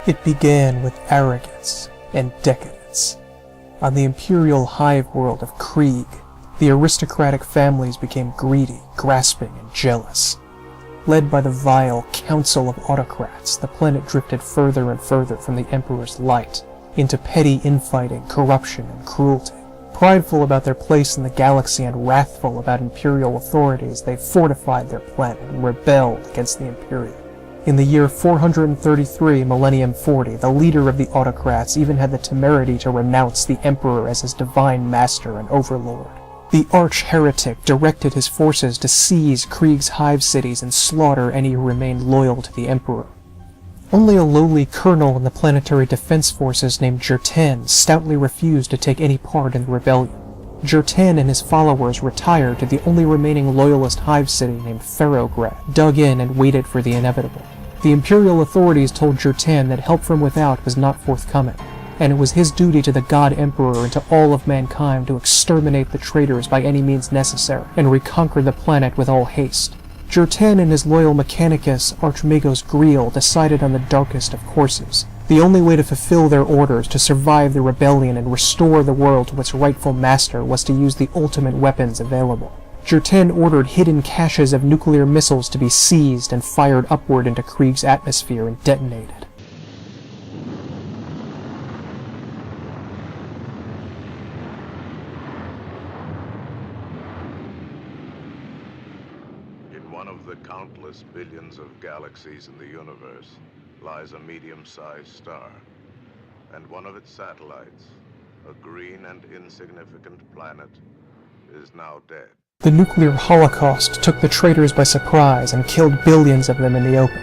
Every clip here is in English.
It began with arrogance and decadence. On the Imperial hive world of Krieg, the aristocratic families became greedy, grasping, and jealous. Led by the vile Council of Autocrats, the planet drifted further and further from the Emperor's light, into petty infighting, corruption, and cruelty. Prideful about their place in the galaxy and wrathful about Imperial authorities, they fortified their planet and rebelled against the Imperial. In the year 433 Millennium 40, the leader of the Autocrats even had the temerity to renounce the Emperor as his divine master and overlord. The arch-heretic directed his forces to seize Krieg's hive cities and slaughter any who remained loyal to the Emperor. Only a lowly colonel in the planetary defense forces named Jerten stoutly refused to take any part in the rebellion. Jerten and his followers retired to the only remaining loyalist hive city named Ferrograd, dug in and waited for the inevitable. The Imperial authorities told Jerten that help from without was not forthcoming, and it was his duty to the God Emperor and to all of mankind to exterminate the traitors by any means necessary, and reconquer the planet with all haste. Jerten and his loyal Mechanicus, Archmagos Griel, decided on the darkest of courses. The only way to fulfill their orders, to survive the rebellion and restore the world to its rightful master, was to use the ultimate weapons available. Jerten ordered hidden caches of nuclear missiles to be seized and fired upward into Krieg's atmosphere and detonated. In one of the countless billions of galaxies in the universe lies a medium-sized star, and one of its satellites, a green and insignificant planet, is now dead. The nuclear holocaust took the traitors by surprise and killed billions of them in the open.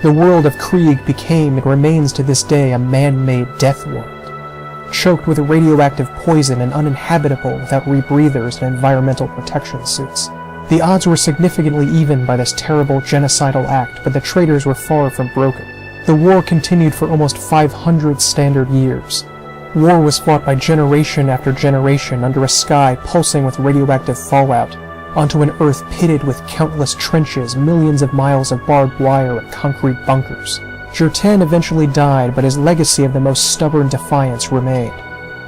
The world of Krieg became and remains to this day a man-made death world, choked with radioactive poison and uninhabitable without rebreathers and environmental protection suits. The odds were significantly even by this terrible genocidal act, but the traitors were far from broken. The war continued for almost 500 standard years. War was fought by generation after generation under a sky pulsing with radioactive fallout, onto an Earth pitted with countless trenches, millions of miles of barbed wire and concrete bunkers. Jerten eventually died, but his legacy of the most stubborn defiance remained.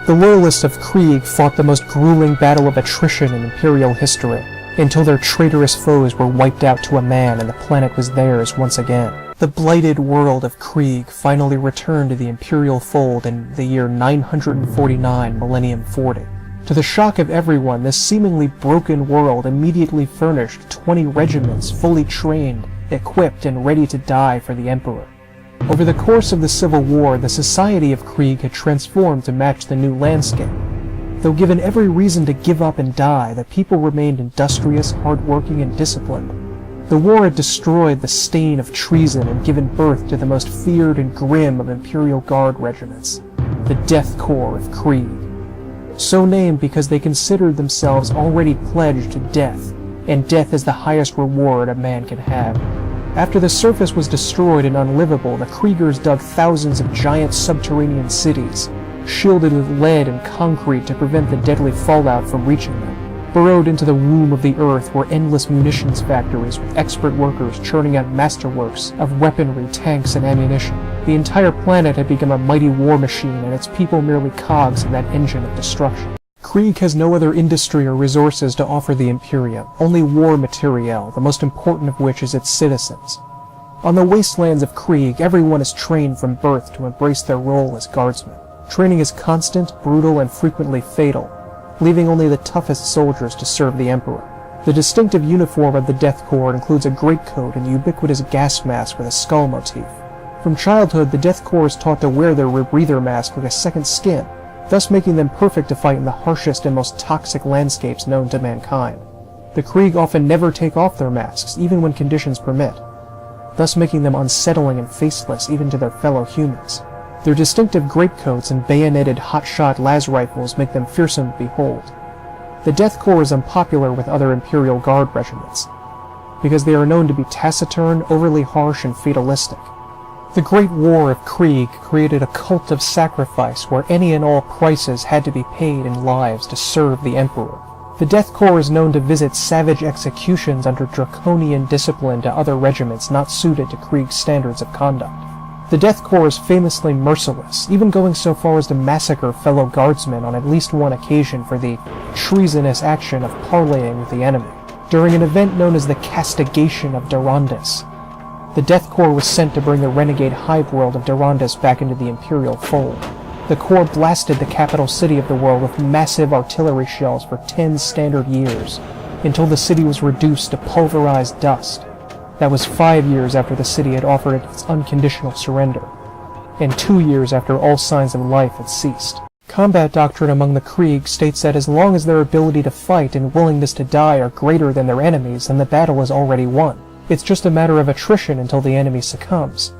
The Loyalists of Krieg fought the most grueling battle of attrition in Imperial history, until their traitorous foes were wiped out to a man and the planet was theirs once again. The blighted world of Krieg finally returned to the Imperial fold in the year 949 Millennium 40. To the shock of everyone, this seemingly broken world immediately furnished 20 regiments fully trained, equipped, and ready to die for the Emperor. Over the course of the Civil War, the society of Krieg had transformed to match the new landscape. Though given every reason to give up and die, the people remained industrious, hard-working, and disciplined. The war had destroyed the stain of treason and given birth to the most feared and grim of Imperial Guard regiments, the Death Korps of Krieg. So named because they considered themselves already pledged to death, and death is the highest reward a man can have. After the surface was destroyed and unlivable, the Kriegers dug thousands of giant subterranean cities, shielded with lead and concrete to prevent the deadly fallout from reaching them. Burrowed into the womb of the earth were endless munitions factories with expert workers churning out masterworks of weaponry, tanks, and ammunition. The entire planet had become a mighty war machine, and its people merely cogs in that engine of destruction. Krieg has no other industry or resources to offer the Imperium, only war materiel, the most important of which is its citizens. On the wastelands of Krieg, everyone is trained from birth to embrace their role as guardsmen. Training is constant, brutal, and frequently fatal, leaving only the toughest soldiers to serve the Emperor. The distinctive uniform of the Death Korps includes a greatcoat and a ubiquitous gas mask with a skull motif. From childhood, the Death Korps is taught to wear their rebreather mask like a second skin, thus making them perfect to fight in the harshest and most toxic landscapes known to mankind. The Krieg often never take off their masks, even when conditions permit, thus making them unsettling and faceless even to their fellow humans. Their distinctive greatcoats and bayoneted hot-shot las rifles make them fearsome to behold. The Death Korps is unpopular with other Imperial Guard regiments, because they are known to be taciturn, overly harsh, and fatalistic. The Great War of Krieg created a cult of sacrifice where any and all prices had to be paid in lives to serve the Emperor. The Death Korps is known to visit savage executions under draconian discipline to other regiments not suited to Krieg's standards of conduct. The Death Korps is famously merciless, even going so far as to massacre fellow guardsmen on at least one occasion for the treasonous action of parleying with the enemy, during an event known as the Castigation of Durandus. The Death Korps was sent to bring the renegade hive world of Durandus back into the Imperial fold. The Corps blasted the capital city of the world with massive artillery shells for 10 standard years, until the city was reduced to pulverized dust. That was 5 years after the city had offered its unconditional surrender, and 2 years after all signs of life had ceased. Combat doctrine among the Krieg states that as long as their ability to fight and willingness to die are greater than their enemies, then the battle is already won. It's just a matter of attrition until the enemy succumbs.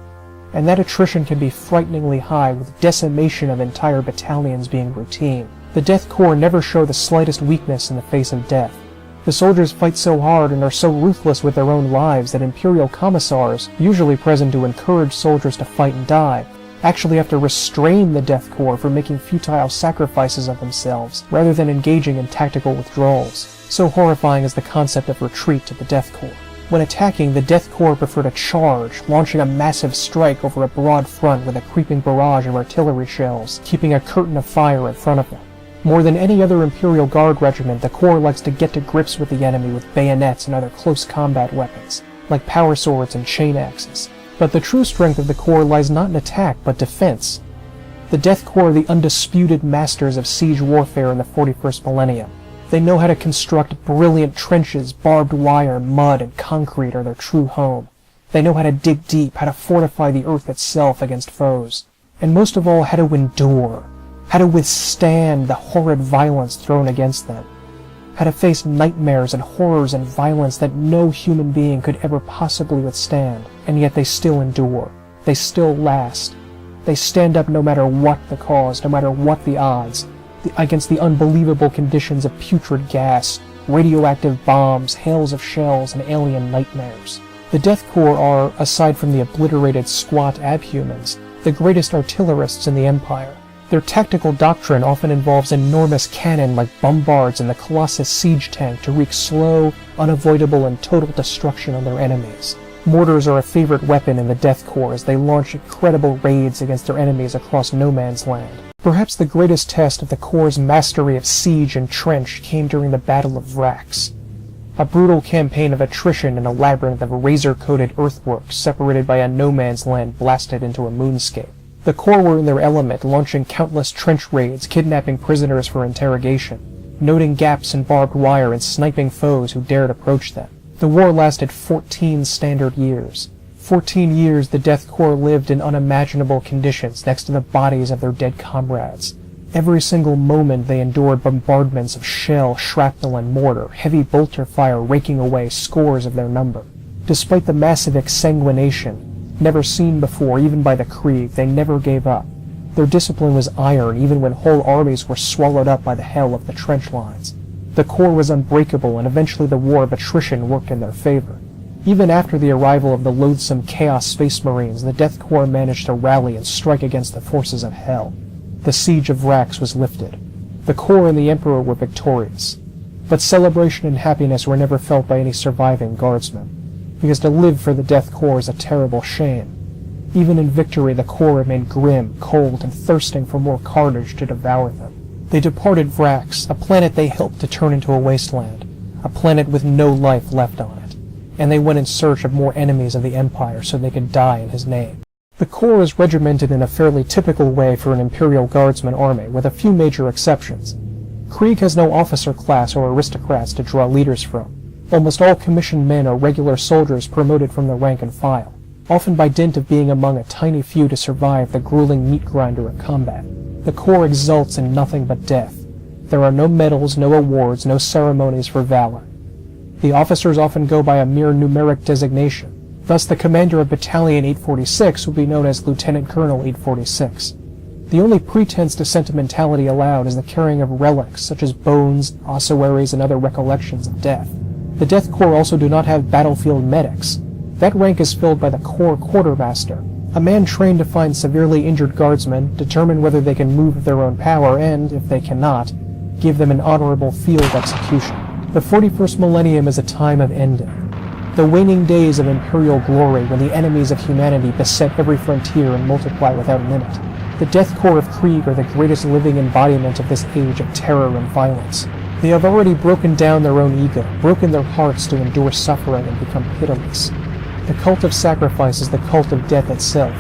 And that attrition can be frighteningly high, with decimation of entire battalions being routine. The Death Korps never show the slightest weakness in the face of death. The soldiers fight so hard and are so ruthless with their own lives that Imperial commissars, usually present to encourage soldiers to fight and die, actually have to restrain the Death Korps from making futile sacrifices of themselves, rather than engaging in tactical withdrawals. So horrifying is the concept of retreat to the Death Korps. When attacking, the Death Korps prefer to charge, launching a massive strike over a broad front with a creeping barrage of artillery shells, keeping a curtain of fire in front of them. More than any other Imperial Guard regiment, the Corps likes to get to grips with the enemy with bayonets and other close combat weapons, like power swords and chain axes. But the true strength of the Corps lies not in attack, but defense. The Death Korps are the undisputed masters of siege warfare in the 41st millennium. They know how to construct brilliant trenches. Barbed wire, mud, and concrete are their true home. They know how to dig deep, how to fortify the earth itself against foes. And most of all, how to endure. How to withstand the horrid violence thrown against them. How to face nightmares and horrors and violence that no human being could ever possibly withstand. And yet they still endure. They still last. They stand up no matter what the cause, no matter what the odds, against the unbelievable conditions of putrid gas, radioactive bombs, hails of shells, and alien nightmares. The Death Korps are, aside from the obliterated squat abhumans, the greatest artillerists in the Empire. Their tactical doctrine often involves enormous cannon like bombards and the Colossus siege tank to wreak slow, unavoidable, and total destruction on their enemies. Mortars are a favorite weapon in the Death Korps as they launch incredible raids against their enemies across no man's land. Perhaps the greatest test of the Corps' mastery of siege and trench came during the Battle of Vrax, a brutal campaign of attrition in a labyrinth of razor-coated earthworks separated by a no-man's land blasted into a moonscape. The Corps were in their element, launching countless trench raids, kidnapping prisoners for interrogation, noting gaps in barbed wire and sniping foes who dared approach them. The war lasted 14 standard years. 14 years the Death Korps lived in unimaginable conditions next to the bodies of their dead comrades. Every single moment they endured bombardments of shell, shrapnel, and mortar, heavy bolter fire raking away scores of their number. Despite the massive exsanguination, never seen before even by the Krieg, they never gave up. Their discipline was iron even when whole armies were swallowed up by the hell of the trench lines. The Corps was unbreakable, and eventually the war of attrition worked in their favor. Even after the arrival of the loathsome Chaos Space Marines, the Death Korps managed to rally and strike against the forces of hell. The siege of Vrax was lifted. The Corps and the Emperor were victorious. But celebration and happiness were never felt by any surviving guardsmen, because to live for the Death Korps is a terrible shame. Even in victory, the Corps remained grim, cold, and thirsting for more carnage to devour them. They departed Vrax, a planet they helped to turn into a wasteland, a planet with no life left on it, and they went in search of more enemies of the Empire so they could die in his name. The Corps is regimented in a fairly typical way for an Imperial Guardsman army, with a few major exceptions. Krieg has no officer class or aristocrats to draw leaders from. Almost all commissioned men are regular soldiers promoted from the rank and file, often by dint of being among a tiny few to survive the grueling meat grinder of combat. The Corps exults in nothing but death. There are no medals, no awards, no ceremonies for valor. The officers often go by a mere numeric designation. Thus, the commander of Battalion 846 will be known as Lieutenant Colonel 846. The only pretense to sentimentality allowed is the carrying of relics, such as bones, ossuaries, and other recollections of death. The Death Korps also do not have battlefield medics. That rank is filled by the Corps Quartermaster, a man trained to find severely injured guardsmen, determine whether they can move of their own power, and, if they cannot, give them an honorable field execution. The 41st millennium is a time of ending. The waning days of Imperial glory when the enemies of humanity beset every frontier and multiply without limit. The Death Korps of Krieg are the greatest living embodiment of this age of terror and violence. They have already broken down their own ego, broken their hearts to endure suffering and become pitiless. The cult of sacrifice is the cult of death itself.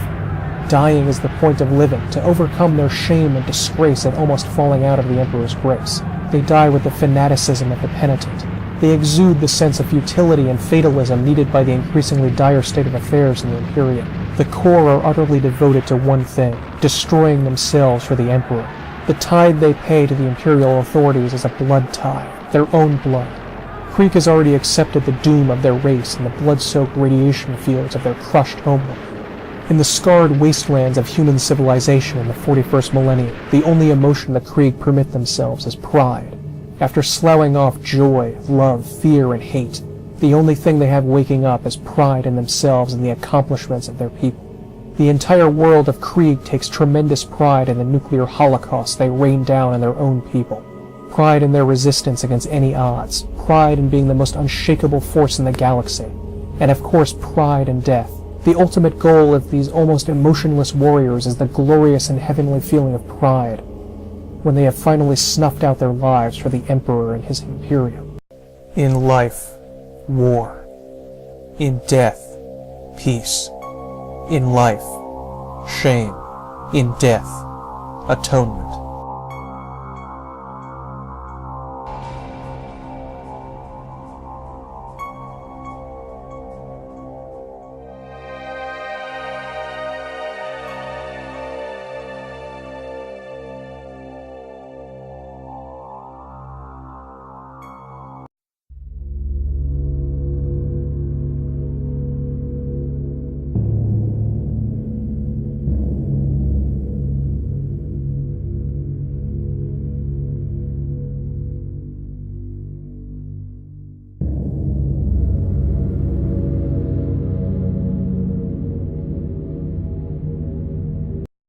Dying is the point of living, to overcome their shame and disgrace at almost falling out of the Emperor's grace. They die with the fanaticism of the penitent. They exude the sense of futility and fatalism needed by the increasingly dire state of affairs in the Imperial. The Corps are utterly devoted to one thing, destroying themselves for the Emperor. The tithe they pay to the Imperial authorities is a blood tithe, their own blood. Krieg has already accepted the doom of their race in the blood-soaked radiation fields of their crushed homeworld. In the scarred wastelands of human civilization in the 41st millennium, the only emotion the Krieg permit themselves is pride. After sloughing off joy, love, fear, and hate, the only thing they have waking up is pride in themselves and the accomplishments of their people. The entire world of Krieg takes tremendous pride in the nuclear holocaust they rain down on their own people. Pride in their resistance against any odds. Pride in being the most unshakable force in the galaxy. And of course, pride in death. The ultimate goal of these almost emotionless warriors is the glorious and heavenly feeling of pride, when they have finally snuffed out their lives for the Emperor and his Imperial. In life, war. In death, peace. In life, shame. In death, atonement.